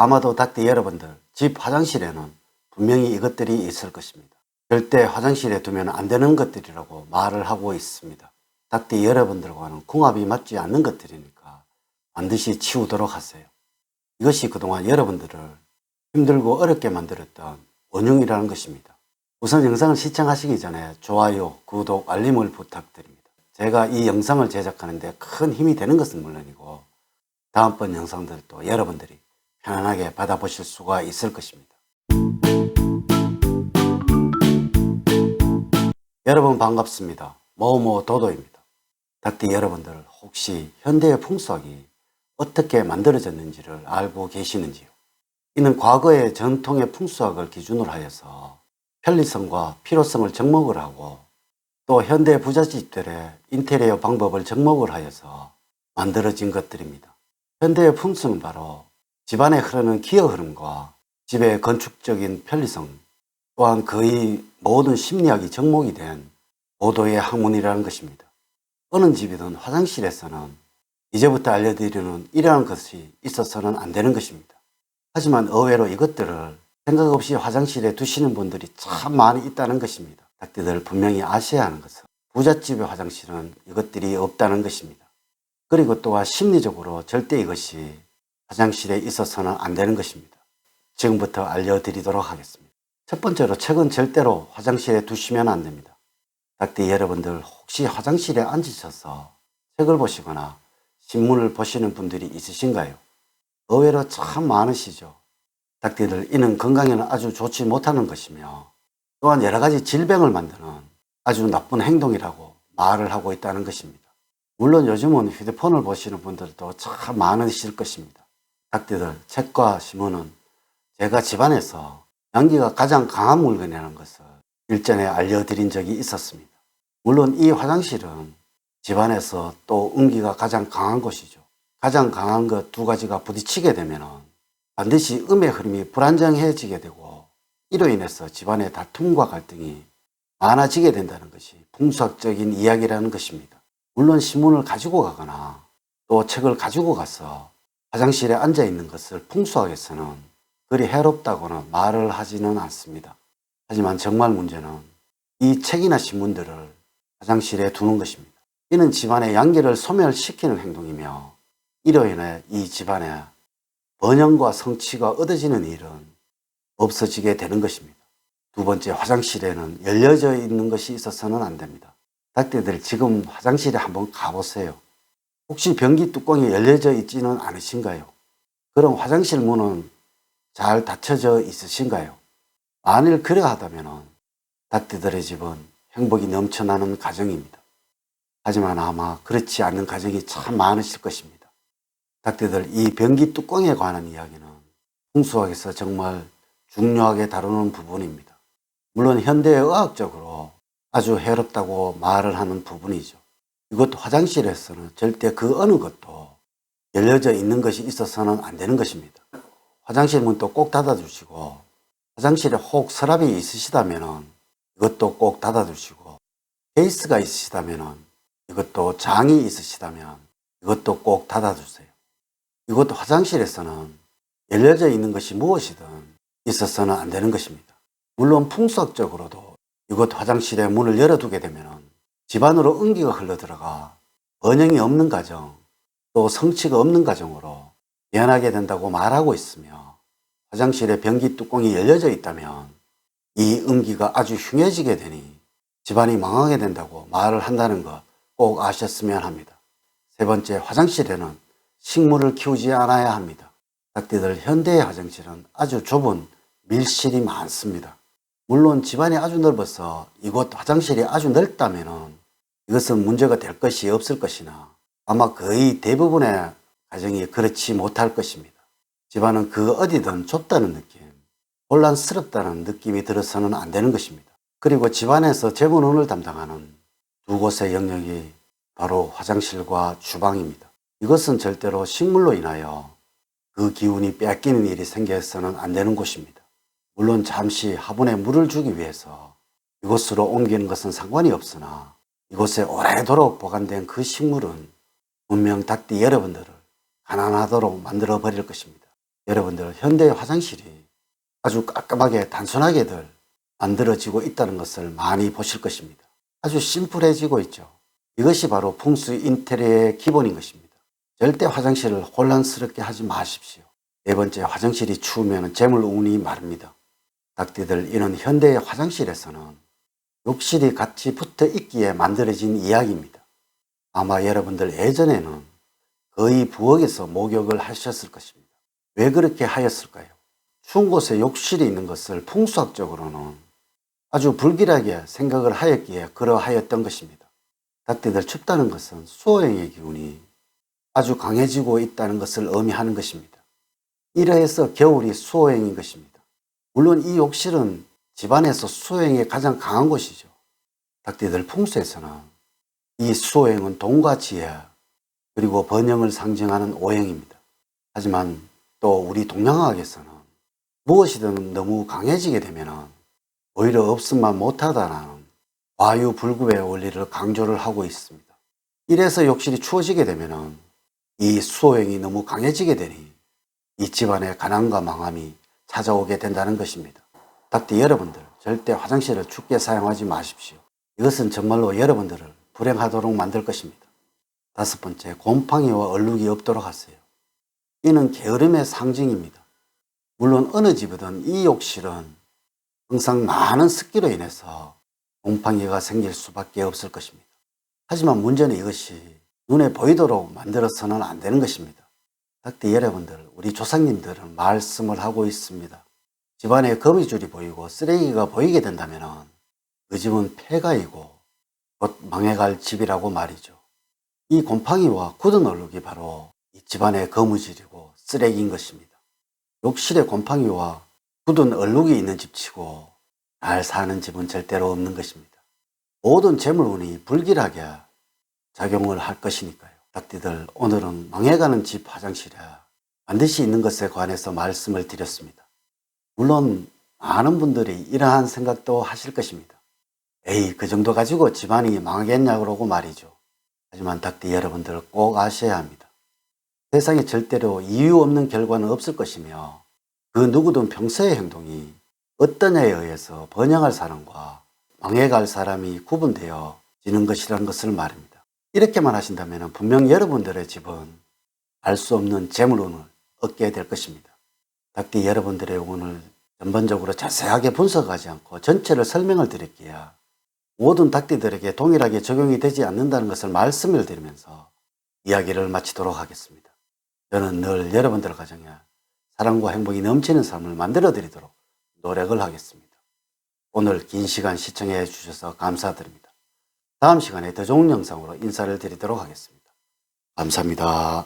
아마도 닭띠 여러분들 집 화장실에는 분명히 이것들이 있을 것입니다. 절대 화장실에 두면 안 되는 것들이라고 말을 하고 있습니다. 닭띠 여러분들과는 궁합이 맞지 않는 것들이니까 반드시 치우도록 하세요. 이것이 그동안 여러분들을 힘들고 어렵게 만들었던 원흉이라는 것입니다. 우선 영상을 시청하시기 전에 좋아요, 구독, 알림을 부탁드립니다. 제가 이 영상을 제작하는데 큰 힘이 되는 것은 물론이고 다음번 영상들도 여러분들이 편안하게 받아보실 수가 있을 것입니다. 여러분 반갑습니다. 모모도도입니다. 닭띠 여러분들 혹시 현대의 풍수학이 어떻게 만들어졌는지를 알고 계시는지요? 이는 과거의 전통의 풍수학을 기준으로 하여서 편리성과 필요성을 접목을 하고 또 현대 부잣집들의 인테리어 방법을 접목을 하여서 만들어진 것들입니다. 현대의 풍수는 바로 집안에 흐르는 기어 흐름과 집의 건축적인 편리성 또한 거의 모든 심리학이 접목이 된 고도의 학문이라는 것입니다. 어느 집이든 화장실에서는 이제부터 알려드리는 이러한 것이 있어서는 안 되는 것입니다. 하지만 의외로 이것들을 생각 없이 화장실에 두시는 분들이 참 많이 있다는 것입니다. 닭띠들 분명히 아셔야 하는 것은 부잣집의 화장실은 이것들이 없다는 것입니다. 그리고 또한 심리적으로 절대 이것이 화장실에 있어서는 안 되는 것입니다. 지금부터 알려드리도록 하겠습니다. 첫 번째로 책은 절대로 화장실에 두시면 안 됩니다. 닭띠 여러분들 혹시 화장실에 앉으셔서 책을 보시거나 신문을 보시는 분들이 있으신가요? 의외로 참 많으시죠. 닭띠들 이는 건강에는 아주 좋지 못하는 것이며 또한 여러 가지 질병을 만드는 아주 나쁜 행동이라고 말을 하고 있다는 것입니다. 물론 요즘은 휴대폰을 보시는 분들도 참 많으실 것입니다. 닭띠들 책과 신문은 제가 집안에서 양기가 가장 강한 물건이라는 것을 일전에 알려드린 적이 있었습니다. 물론 이 화장실은 집안에서 또 음기가 가장 강한 곳이죠. 가장 강한 것 두 가지가 부딪히게 되면 반드시 음의 흐름이 불안정해지게 되고 이로 인해서 집안의 다툼과 갈등이 많아지게 된다는 것이 풍수학적인 이야기라는 것입니다. 물론 신문을 가지고 가거나 또 책을 가지고 가서 화장실에 앉아 있는 것을 풍수학에서는 그리 해롭다고는 말을 하지는 않습니다. 하지만 정말 문제는 이 책이나 신문들을 화장실에 두는 것입니다. 이는 집안의 양기를 소멸시키는 행동이며 이로 인해 이 집안에 번영과 성취가 얻어지는 일은 없어지게 되는 것입니다. 두 번째, 화장실에는 열려져 있는 것이 있어서는 안 됩니다. 닭띠들 지금 화장실에 한번 가보세요. 혹시 변기 뚜껑이 열려져 있지는 않으신가요? 그럼 화장실 문은 잘 닫혀져 있으신가요? 만일 그러하다면 닭띠들의 집은 행복이 넘쳐나는 가정입니다. 하지만 아마 그렇지 않은 가정이 참 많으실 것입니다. 닭띠들 이 변기 뚜껑에 관한 이야기는 풍수학에서 정말 중요하게 다루는 부분입니다. 물론 현대의학적으로 아주 해롭다고 말을 하는 부분이죠. 이것도 화장실에서는 절대 그 어느 것도 열려져 있는 것이 있어서는 안 되는 것입니다. 화장실 문도 꼭 닫아두시고 화장실에 혹 서랍이 있으시다면 이것도 꼭 닫아두시고 케이스가 있으시다면 이것도 장이 있으시다면 이것도 꼭 닫아두세요. 이것도 화장실에서는 열려져 있는 것이 무엇이든 있어서는 안 되는 것입니다. 물론 풍수학적으로도 이것 화장실에 문을 열어두게 되면 집안으로 음기가 흘러들어가 번영이 없는 가정 또 성취가 없는 가정으로 변하게 된다고 말하고 있으며 화장실에 변기 뚜껑이 열려져 있다면 이 음기가 아주 흉해지게 되니 집안이 망하게 된다고 말을 한다는 것 꼭 아셨으면 합니다. 세 번째, 화장실에는 식물을 키우지 않아야 합니다. 닭띠들 현대의 화장실은 아주 좁은 밀실이 많습니다. 물론 집안이 아주 넓어서 이곳 화장실이 아주 넓다면 이것은 문제가 될 것이 없을 것이나 아마 거의 대부분의 가정이 그렇지 못할 것입니다. 집안은 그 어디든 좁다는 느낌, 혼란스럽다는 느낌이 들어서는 안 되는 것입니다. 그리고 집안에서 재물운을 담당하는 두 곳의 영역이 바로 화장실과 주방입니다. 이것은 절대로 식물로 인하여 그 기운이 뺏기는 일이 생겨서는 안 되는 곳입니다. 물론 잠시 화분에 물을 주기 위해서 이곳으로 옮기는 것은 상관이 없으나 이곳에 오래도록 보관된 그 식물은 분명 닭띠 여러분들을 가난하도록 만들어 버릴 것입니다. 여러분들 현대 화장실이 아주 깔끔하게 단순하게들 만들어지고 있다는 것을 많이 보실 것입니다. 아주 심플해지고 있죠. 이것이 바로 풍수의 인테리어의 기본인 것입니다. 절대 화장실을 혼란스럽게 하지 마십시오. 네 번째, 화장실이 추우면 재물운이 마릅니다. 닭띠들, 이는 현대의 화장실에서는 욕실이 같이 붙어 있기에 만들어진 이야기입니다. 아마 여러분들 예전에는 거의 부엌에서 목욕을 하셨을 것입니다. 왜 그렇게 하였을까요? 추운 곳에 욕실이 있는 것을 풍수학적으로는 아주 불길하게 생각을 하였기에 그러하였던 것입니다. 닭띠들, 춥다는 것은 수호행의 기운이 아주 강해지고 있다는 것을 의미하는 것입니다. 이러해서 겨울이 수호행인 것입니다. 물론 이 욕실은 집안에서 수호행이 가장 강한 곳이죠. 닭띠들, 풍수에서는 이 수호행은 돈과 지혜 그리고 번영을 상징하는 오행입니다. 하지만 또 우리 동양학에서는 무엇이든 너무 강해지게 되면 오히려 없음만 못하다라는 과유불급의 원리를 강조를 하고 있습니다. 이래서 욕실이 추워지게 되면 이 수호행이 너무 강해지게 되니 이 집안에 가난과 망함이 찾아오게 된다는 것입니다. 닭띠 여러분들, 절대 화장실을 춥게 사용하지 마십시오. 이것은 정말로 여러분들을 불행하도록 만들 것입니다. 다섯 번째, 곰팡이와 얼룩이 없도록 하세요. 이는 게으름의 상징입니다. 물론 어느 집이든 이 욕실은 항상 많은 습기로 인해서 곰팡이가 생길 수밖에 없을 것입니다. 하지만 문제는 이것이 눈에 보이도록 만들어서는 안 되는 것입니다. 닭띠 여러분들, 우리 조상님들은 말씀을 하고 있습니다. 집안에 거미줄이 보이고 쓰레기가 보이게 된다면 그 집은 폐가이고 곧 망해갈 집이라고 말이죠. 이 곰팡이와 굳은 얼룩이 바로 이 집안의 거무줄이고 쓰레기인 것입니다. 욕실에 곰팡이와 굳은 얼룩이 있는 집치고 잘 사는 집은 절대로 없는 것입니다. 모든 재물운이 불길하게 작용을 할 것이니까요. 닭띠들, 오늘은 망해가는 집 화장실에 반드시 있는 것에 관해서 말씀을 드렸습니다. 물론 많은 분들이 이러한 생각도 하실 것입니다. 에이, 그 정도 가지고 집안이 망하겠냐고 말이죠. 하지만 닭띠 여러분들 꼭 아셔야 합니다. 세상에 절대로 이유 없는 결과는 없을 것이며 그 누구든 평소의 행동이 어떠냐에 의해서 번영할 사람과 망해갈 사람이 구분되어지는 것이라는 것을 말입니다. 이렇게만 하신다면 분명 여러분들의 집은 알 수 없는 재물운을 얻게 될 것입니다. 닭띠 여러분들의 운을 전반적으로 자세하게 분석하지 않고 전체를 설명을 드릴게요. 모든 닭띠들에게 동일하게 적용이 되지 않는다는 것을 말씀을 드리면서 이야기를 마치도록 하겠습니다. 저는 늘 여러분들 가정에 사랑과 행복이 넘치는 삶을 만들어 드리도록 노력을 하겠습니다. 오늘 긴 시간 시청해 주셔서 감사드립니다. 다음 시간에 더 좋은 영상으로 인사를 드리도록 하겠습니다. 감사합니다.